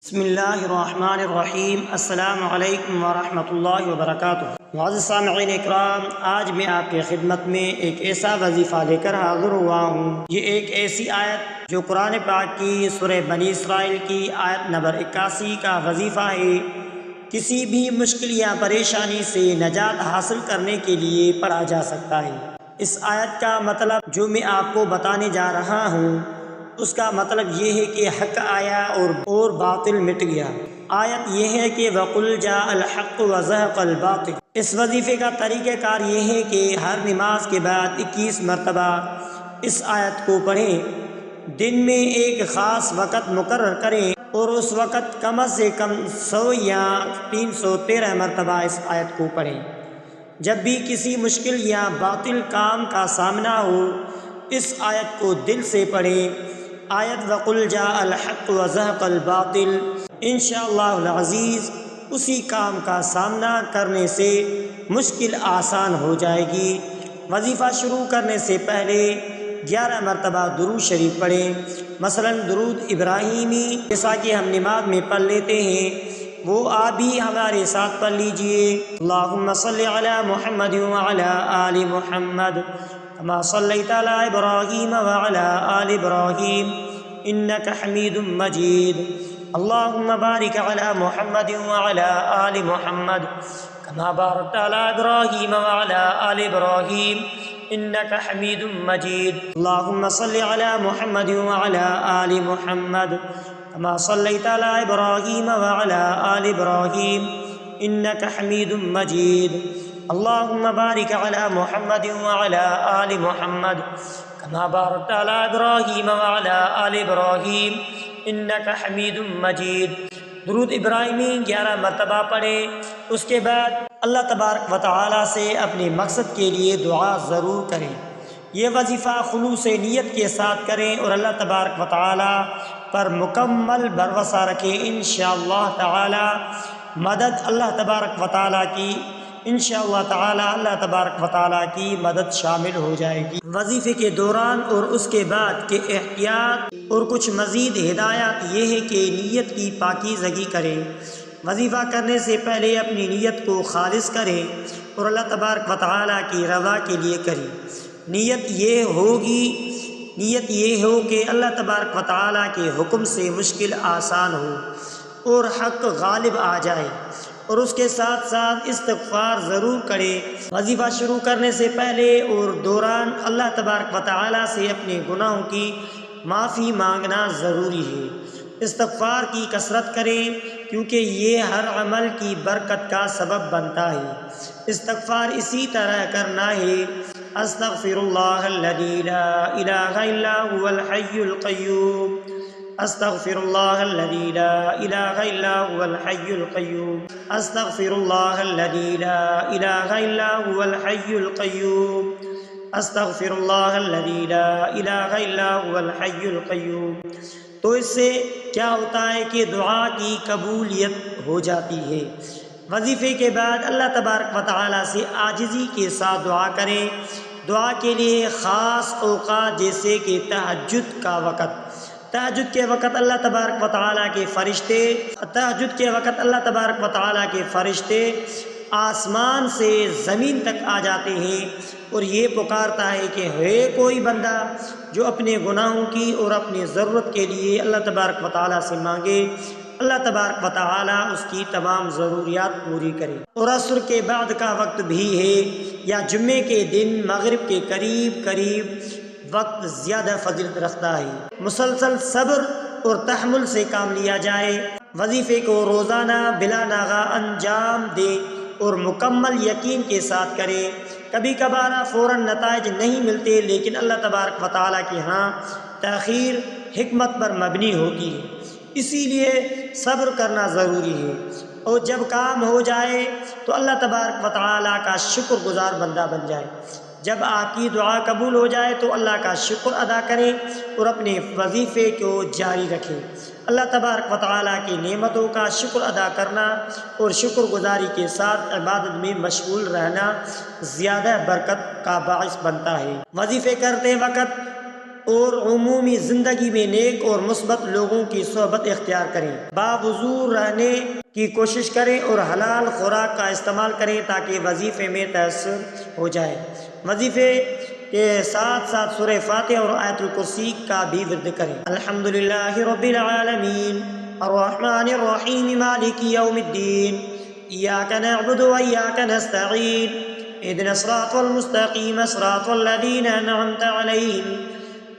بسم اللہ الرحمن الرحیم۔ السلام علیکم ورحمۃ اللہ وبرکاتہ۔ معزز سامعین اکرام، آج میں آپ کی خدمت میں ایک ایسا وظیفہ لے کر حاضر ہوا ہوں۔ یہ ایک ایسی آیت جو قرآن پاک کی سورہ بنی اسرائیل کی آیت نمبر 81 کا وظیفہ ہے۔ کسی بھی مشکل یا پریشانی سے نجات حاصل کرنے کے لیے پڑھا جا سکتا ہے۔ اس آیت کا مطلب جو میں آپ کو بتانے جا رہا ہوں، اس کا مطلب یہ ہے کہ حق آیا اور باطل مٹ گیا۔ آیت یہ ہے کہ وَقُلْ جَاءَ الْحَقُّ وَزَهَقَ الْبَاطِلُ۔ اس وظیفے کا طریقہ کار یہ ہے کہ ہر نماز کے بعد 21 مرتبہ اس آیت کو پڑھیں۔ دن میں ایک خاص وقت مقرر کریں اور اس وقت کم از کم 100 یا 313 مرتبہ اس آیت کو پڑھیں۔ جب بھی کسی مشکل یا باطل کام کا سامنا ہو، اس آیت کو دل سے پڑھیں۔ آیت وَقُلْ جَاءَ الْحَقُّ وَزَهَقَ الْبَاطِلُ انشاءاللہ العزیز اسی کام کا سامنا کرنے سے مشکل آسان ہو جائے گی۔ وظیفہ شروع کرنے سے پہلے 11 مرتبہ درود شریف پڑھیں، مثلا درود ابراہیمی جیسا کہ ہم نماز میں پڑھ لیتے ہیں، وہ آپ بھی ہمارے ساتھ پڑھ لیجئے۔ اللہم صلی علی محمد وعلی آل محمد كما صليت على إبراهيم وعلى آل إبراهيم إنك حميد مجيد اللهم بارك على محمد وعلى آل محمد كما باركت على إبراهيم وعلى آل إبراهيم إنك حميد مجيد اللهم صل على محمد وعلى آل محمد كما صليت على إبراهيم وعلى آل إبراهيم إنك حميد مجيد اللهم بارك على محمد وعلى آل محمد كما باركت على إبراهيم وعلى آل إبراهيم إنك حميد مجيد۔ درود ابراہیمی 11 مرتبہ پڑھیں۔ اس کے بعد اللہ تبارک و تعالی سے اپنے مقصد کے لیے دعا ضرور کریں۔ یہ وظیفہ خلوص نیت کے ساتھ کریں اور اللہ تبارک و تعالی پر مکمل بھروسہ رکھیں۔ انشاءاللہ تعالی مدد اللہ تبارک و تعالی کی انشاءاللہ تعالی اللہ تبارک و تعالی کی مدد شامل ہو جائے گی۔ وظیفے کے دوران اور اس کے بعد کے احتیاط اور کچھ مزید ہدایات یہ ہے کہ نیت کی پاکیزگی کریں۔ وظیفہ کرنے سے پہلے اپنی نیت کو خالص کریں اور اللہ تبارک و تعالی کی رضا کے لیے کریں۔ نیت یہ ہو کہ اللہ تبارک و تعالی کے حکم سے مشکل آسان ہو اور حق غالب آ جائے، اور اس کے ساتھ ساتھ استغفار ضرور کرے۔ وظیفہ شروع کرنے سے پہلے اور دوران اللہ تبارک و تعالی سے اپنے گناہوں کی معافی مانگنا ضروری ہے۔ استغفار کی کثرت کریں کیونکہ یہ ہر عمل کی برکت کا سبب بنتا ہے۔ استغفار اسی طرح کرنا ہے: استغفر اللہ الذی لا الہ الا هو الحی القیوم استغفر اللہ الذی لا الہ الا هو الحی القیوم استغفر اللہ الذی لا الہ الا هو الحی القیوم استغفر اللہ الذی لا الہ الا هو الحی القیوم۔ تو اس سے کیا ہوتا ہے کہ دعا کی قبولیت ہو جاتی ہے۔ وظیفے کے بعد اللہ تبارک و تعالی سے عاجزی کے ساتھ دعا کریں۔ دعا کے لیے خاص اوقات جیسے کہ تہجد کا وقت، تہجد کے وقت اللہ تبارک و تعالیٰ کے فرشتے آسمان سے زمین تک آ جاتے ہیں اور یہ پکارتا ہے کہ ہے کوئی بندہ جو اپنے گناہوں کی اور اپنی ضرورت کے لیے اللہ تبارک و تعالیٰ سے مانگے، اللہ تبارک و تعالیٰ اس کی تمام ضروریات پوری کرے۔ اور عصر کے بعد کا وقت بھی ہے یا جمعے کے دن مغرب کے قریب وقت زیادہ فضیلت رکھتا ہے۔ مسلسل صبر اور تحمل سے کام لیا جائے۔ وظیفے کو روزانہ بلا ناغہ انجام دیں اور مکمل یقین کے ساتھ کریں۔ کبھی کبھار فوراً نتائج نہیں ملتے، لیکن اللہ تبارک و تعالیٰ کے ہاں تاخیر حکمت پر مبنی ہوتی ہے، اسی لیے صبر کرنا ضروری ہے۔ اور جب کام ہو جائے تو اللہ تبارک و تعالیٰ کا شکر گزار بندہ بن جائے۔ جب آپ کی دعا قبول ہو جائے تو اللہ کا شکر ادا کریں اور اپنے وظیفے کو جاری رکھیں۔ اللہ تبارک و تعالیٰ کی نعمتوں کا شکر ادا کرنا اور شکر گزاری کے ساتھ عبادت میں مشغول رہنا زیادہ برکت کا باعث بنتا ہے۔ وظیفے کرتے وقت اور عمومی زندگی میں نیک اور مثبت لوگوں کی صحبت اختیار کریں، باوضو رہنے کی کوشش کریں اور حلال خوراک کا استعمال کریں تاکہ وظیفے میں تیسر ہو جائے۔ وظیفے کے ساتھ ساتھ سورہ فاتحہ اور آیت الکرسی کا بھی ورد کریں۔ الحمدللہ رب العالمین الرحمن الرحیم مالک یوم الدین ایاک نعبد و ایاک نستعین اهدنا الصراط المستقیم صراط الذین انعمت علیہم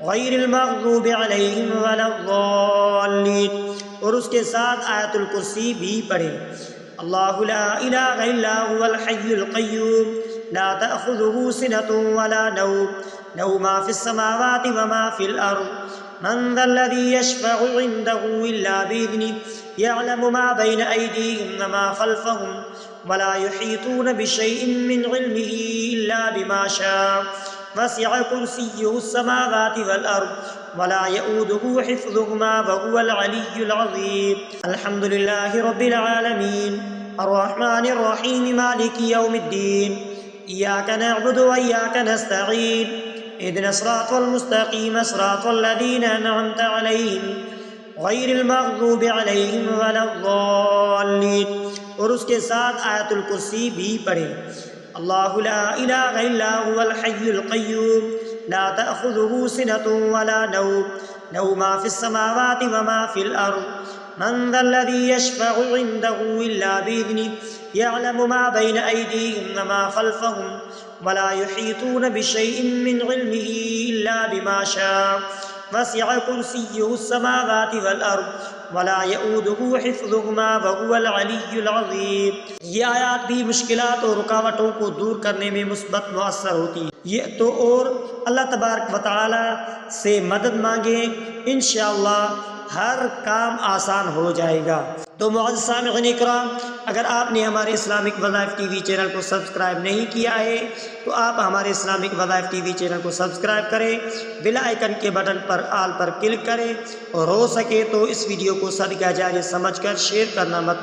غیر المغضوب علیہم ولا الضالین، اور اس کے ساتھ آیت الکرسی بھی پڑھیں۔ اللہ لا الہ الا هو الحی القیوم لا تأخذه سنة ولا نوم له ما في السماوات وما في الأرض من ذا الذي يشفع عنده إلا بإذنه يعلم ما بين أيديهم وما خلفهم ولا يحيطون بشيء من علمه إلا بما شاء وسع كرسيه السماوات والأرض ولا يؤوده حفظهما وهو العلي العظيم۔ الحمد لله رب العالمين الرحمن الرحيم مالك يوم الدين إياك نعبد وإياك نستعين اهدنا الصراط المستقيم صراط الذين أنعمت عليهم غیر المغضوب علیہم ولا الضالین، اور اس کے ساتھ آیت الکرسی بھی پڑھیں۔ اللہ لا الہ الا هو الحی القیوم لا تأخذه سنة ولا نوم له ما في السماوات وما في الأرض من ذا الذي يشفع عنده إلا بإذنه يعلم ما بين أيديهم وما خلفهم ولا يحيطون بشيء من علمه إلا بما شاء وسع كرسيه السماوات والأرض ولا يؤوده حفظهما وهو العلي العظيم۔ یہ آیات بھی مشکلات اور رکاوٹوں کو دور کرنے میں مثبت مؤثر ہوتی ہے۔ یہ تو اور اللہ تبارک و تعالی سے مدد مانگیں، انشاءاللہ ہر کام آسان ہو جائے گا۔ تو معزز سامعین اکرام، اگر آپ نے ہمارے اسلامک وظائف ٹی وی چینل کو سبسکرائب نہیں کیا ہے تو آپ ہمارے اسلامک وظائف ٹی وی چینل کو سبسکرائب کریں، بیل آئیکن کے بٹن پر آل پر کلک کریں، اور ہو سکے تو اس ویڈیو کو صدقہ جاریہ سمجھ کر شیئر کرنا مت بھولیں۔